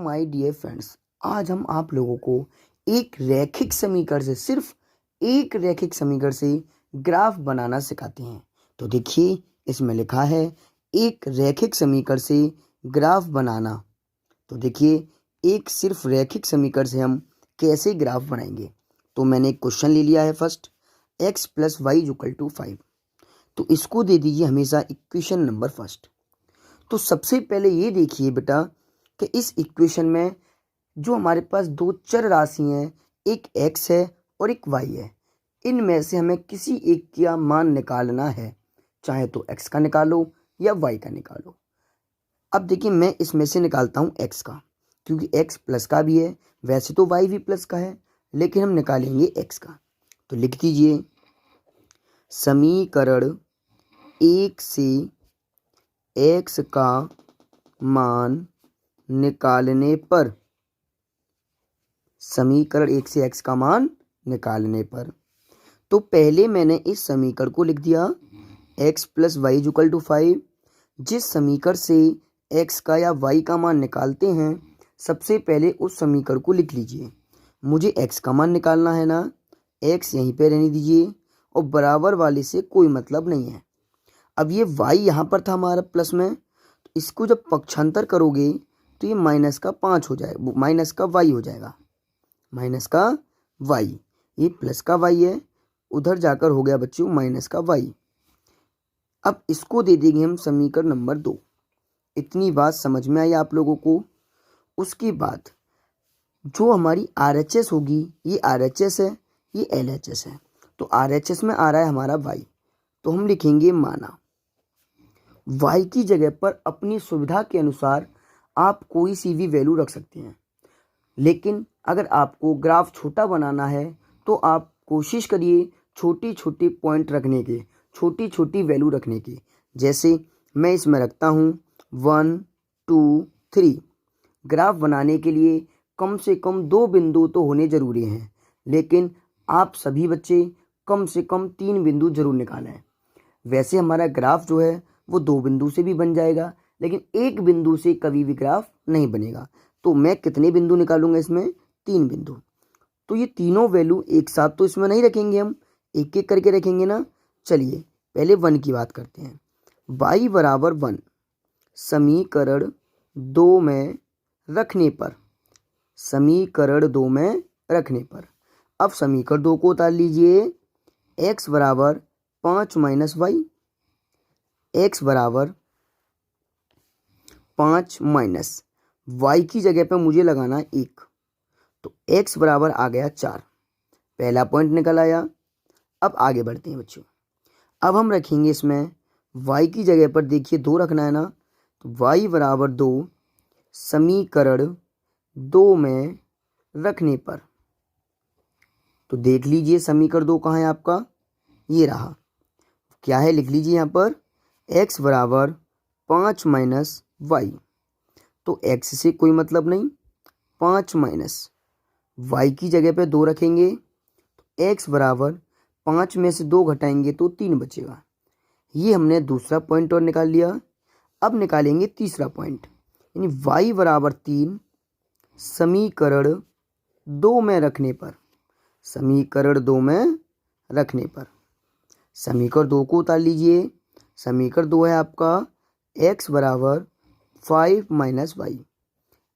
My dear friends, आज हम आप लोगों को एक रैखिक समीकरण से सिर्फ एक रैखिक समीकरण से ग्राफ बनाना सिखाते हैं। तो देखिए इसमें लिखा है एक रैखिक समीकरण से ग्राफ बनाना। तो देखिए एक सिर्फ रैखिक समीकरण से हम कैसे ग्राफ बनाएंगे। तो मैंने एक क्वेश्चन ले लिया है first, x plus y equal to 5। तो इसको दे दीजिए हमेशा इक्वेशन नंबर फर्स्ट। तो सबसे पहले ये देखिए बेटा कि इस इक्वेशन में जो हमारे पास दो चर राशि हैं, एक x है और एक y है, इनमें से हमें किसी एक का मान निकालना है, चाहे तो x का निकालो या y का निकालो। अब देखिए मैं इसमें से निकालता हूँ x का, क्योंकि x प्लस का भी है, वैसे तो y भी प्लस का है, लेकिन हम निकालेंगे x का। तो लिख दीजिए समीकरण एक से x का मान निकालने पर, समीकरण एक से x का मान निकालने पर। तो पहले मैंने इस समीकरण को लिख दिया x plus y equal to 5। जिस समीकरण से x का या y का मान निकालते हैं, सबसे पहले उस समीकरण को लिख लीजिए। मुझे x का मान निकालना है ना, x यहीं पे रहने दीजिए और बराबर वाले से कोई मतलब नहीं है। अब ये y यहाँ पर था हमारा प्लस में, तो इसको जब पक्षांतर करोगे तो ये माइनस का 5 हो जाएगा, माइनस का y हो जाएगा, माइनस का y। ये प्लस का y है, उधर जाकर हो गया बच्चों माइनस का y। अब इसको दे देंगे हम समीकरण नंबर 2। इतनी बात समझ में आई आप लोगों को। उसके बाद जो हमारी RHS होगी, ये RHS है, ये LHS है। तो RHS में आ रहा है हमारा y, तो हम लिखेंगे माना। y की जगह पर अपनी सुविधा के अनुसार आप कोई सी भी वैल्यू रख सकते हैं, लेकिन अगर आपको ग्राफ छोटा बनाना है तो आप कोशिश करिए छोटी छोटी पॉइंट रखने के, छोटी छोटी वैल्यू रखने की। जैसे मैं इसमें रखता हूँ 1 2 3। ग्राफ बनाने के लिए कम से कम 2 बिंदु तो होने ज़रूरी हैं, लेकिन आप सभी बच्चे कम से कम 3 बिंदु जरूर निकालें। वैसे हमारा ग्राफ जो है वो 2 बिंदु से भी बन जाएगा, लेकिन एक बिंदु से कभी भी ग्राफ नहीं बनेगा। तो मैं कितने बिंदु निकालूंगा इसमें? 3 बिंदु। तो ये तीनों वैल्यू एक साथ तो इसमें नहीं रखेंगे, हम एक एक करके रखेंगे ना। चलिए पहले 1 की बात करते हैं। y बराबर 1 समीकरण 2 में रखने पर, समीकरण 2 में रखने पर अब समीकरण 2 को उतार लीजिए। x बराबर 5 माइनस वाई, x बराबर 5 माइनस y की जगह पे मुझे लगाना 1, तो x बराबर आ गया 4। पहला पॉइंट निकल आया। अब आगे बढ़ते हैं बच्चों। अब हम रखेंगे इसमें y की जगह पर, देखिए 2 रखना है ना, तो y बराबर 2 समीकरण 2 में रखने पर। तो देख लीजिए समीकरण 2 कहाँ है आपका, ये रहा। क्या है लिख लीजिए यहाँ पर, x बराबर 5 माइनस वाई। तो x से कोई मतलब नहीं, 5 माइनस y की जगह पे 2 रखेंगे, तो x बराबर 5 में से 2 घटाएंगे तो 3 बचेगा। ये हमने दूसरा पॉइंट और निकाल लिया। अब निकालेंगे तीसरा पॉइंट, यानी y बराबर 3 समीकरण 2 में रखने पर, समीकरण 2 में रखने पर। समीकरण 2 को उतार लीजिए। समीकरण 2 है आपका x बराबर 5 माइनस वाई,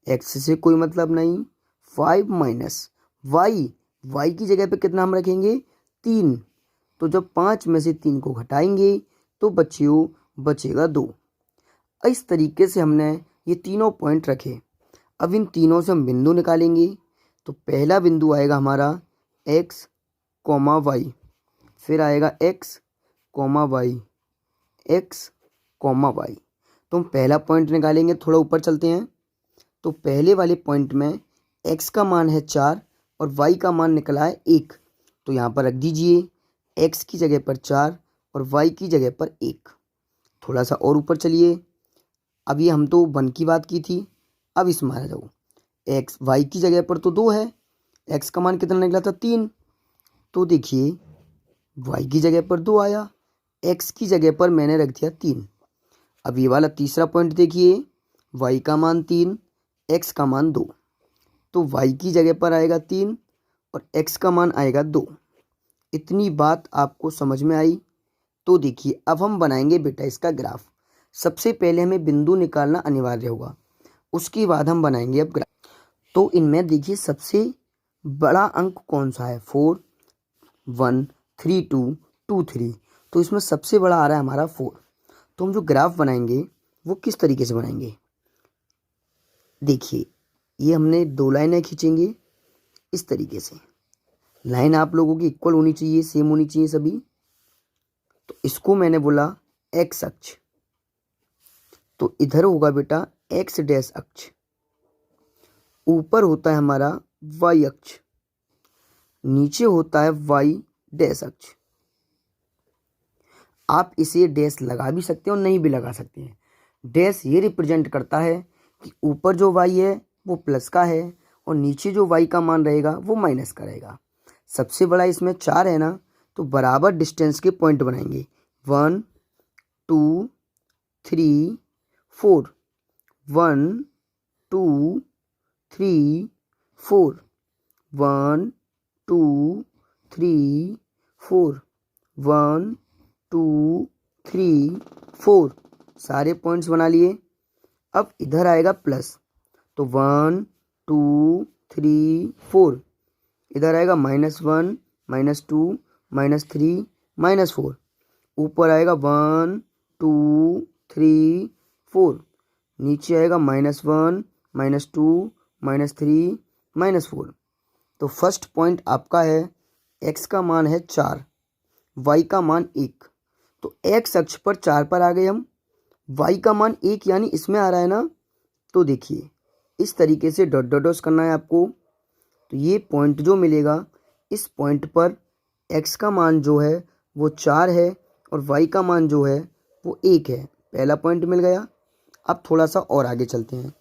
x से कोई मतलब नहीं, 5 माइनस वाई, वाई की जगह पे कितना हम रखेंगे 3, तो जब 5 में से 3 को घटाएंगे तो बचेगा 2। इस तरीके से हमने ये तीनों पॉइंट रखे। अब इन तीनों से हम बिंदु निकालेंगे। तो पहला बिंदु आएगा हमारा x कॉमा वाई, फिर आएगा x comma y, x comma y. तो हम पहला पॉइंट निकालेंगे, थोड़ा ऊपर चलते हैं। तो पहले वाले पॉइंट में x का मान है 4 और y का मान निकला है 1, तो यहाँ पर रख दीजिए x की जगह पर 4 और y की जगह पर 1। थोड़ा सा और ऊपर चलिए। अब ये हम तो 1 की बात की थी, अब इसमें आ जाओ। x y की जगह पर तो 2 है, x का मान कितना निकला था 3, तो देखिए y की जगह पर 2 आया, x की जगह पर मैंने रख दिया 3। अब ये वाला तीसरा पॉइंट देखिए, y का मान 3, x का मान 2, तो y की जगह पर आएगा 3 और x का मान आएगा 2। इतनी बात आपको समझ में आई? तो देखिए अब हम बनाएंगे बेटा इसका ग्राफ। सबसे पहले हमें बिंदु निकालना अनिवार्य होगा, उसके बाद हम बनाएंगे अब ग्राफ। तो इनमें देखिए सबसे बड़ा अंक कौन सा है? 4 1 3 2 2 3, तो इसमें सबसे बड़ा आ रहा है हमारा 4। तो हम जो ग्राफ बनाएंगे वो किस तरीके से बनाएंगे? देखिए ये हमने 2 लाइनें खींचेंगे इस तरीके से। लाइन आप लोगों की इक्वल होनी चाहिए, सेम होनी चाहिए सभी। तो इसको मैंने बोला एक्स अक्ष, तो इधर होगा बेटा एक्स डैश अक्ष, ऊपर होता है हमारा वाई अक्ष, नीचे होता है वाई डैश अक्ष। आप इसे डैश लगा भी सकते हैं और नहीं भी लगा सकते हैं। डैश ये रिप्रेजेंट करता है कि ऊपर जो वाई है वो प्लस का है और नीचे जो वाई का मान रहेगा वो माइनस का रहेगा। सबसे बड़ा इसमें 4 है ना, तो बराबर डिस्टेंस के पॉइंट बनाएंगे। 1 2 3 4, 1 2 3 4, 1 2 3 4, 1 2 3 4, सारे पॉइंट्स बना लिए। अब इधर आएगा प्लस, तो 1 2 3 4, इधर आएगा -1 -2 -3 -4, ऊपर आएगा 1 2 3 4, नीचे आएगा -1 -2 -3 -4। तो फर्स्ट पॉइंट आपका है x का मान है 4, y का मान 1। तो x अक्ष पर 4 पर आ गए हम, y का मान 1 यानी इसमें आ रहा है ना। तो देखिए इस तरीके से डॉट डॉट डॉट करना है आपको। तो ये पॉइंट जो मिलेगा, इस पॉइंट पर x का मान जो है वो 4 है और y का मान जो है वो 1 है। पहला पॉइंट मिल गया। अब थोड़ा सा और आगे चलते हैं।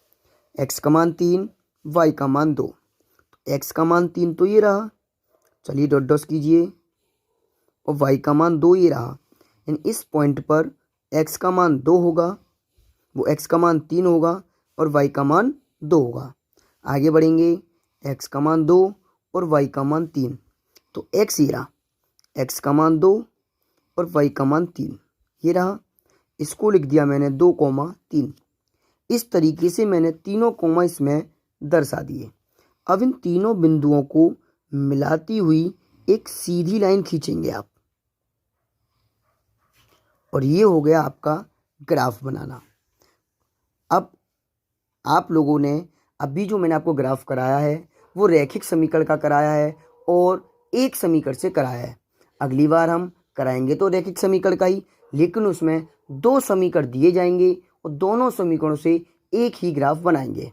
x का मान 3, y का मान 2। तो x का मान 3 तो ये रहा, चलिए डॉट डॉट कीजिए, और y का मान 2 ये रहा। यानी इस पॉइंट पर x का मान 2 होगा, वो x का मान 3 होगा और y का मान 2 होगा। आगे बढ़ेंगे, x का मान 2 और y का मान 3। तो x ये रहा, x का मान 2 और y का मान 3 ये रहा। इसको लिख दिया मैंने 2,3। इस तरीके से मैंने तीनों कोमा इसमें दर्शा दिए। अब इन तीनों बिंदुओं को मिलाती हुई एक सीधी लाइन खींचेंगे आप, और ये हो गया आपका ग्राफ बनाना। अब आप लोगों ने अभी जो मैंने आपको ग्राफ कराया है वो रैखिक समीकरण का कराया है और एक समीकरण से कराया है। अगली बार हम कराएंगे तो रैखिक समीकरण का ही, लेकिन उसमें 2 समीकरण दिए जाएंगे और दोनों समीकरणों से एक ही ग्राफ बनाएंगे।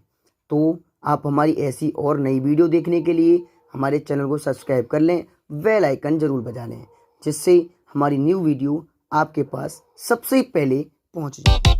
तो आप हमारी ऐसी और नई वीडियो देखने के लिए हमारे चैनल को सब्सक्राइब कर लें, बेल आइकन जरूर बजा लें, जिससे हमारी न्यू वीडियो आपके पास सबसे पहले पहुंच जाए।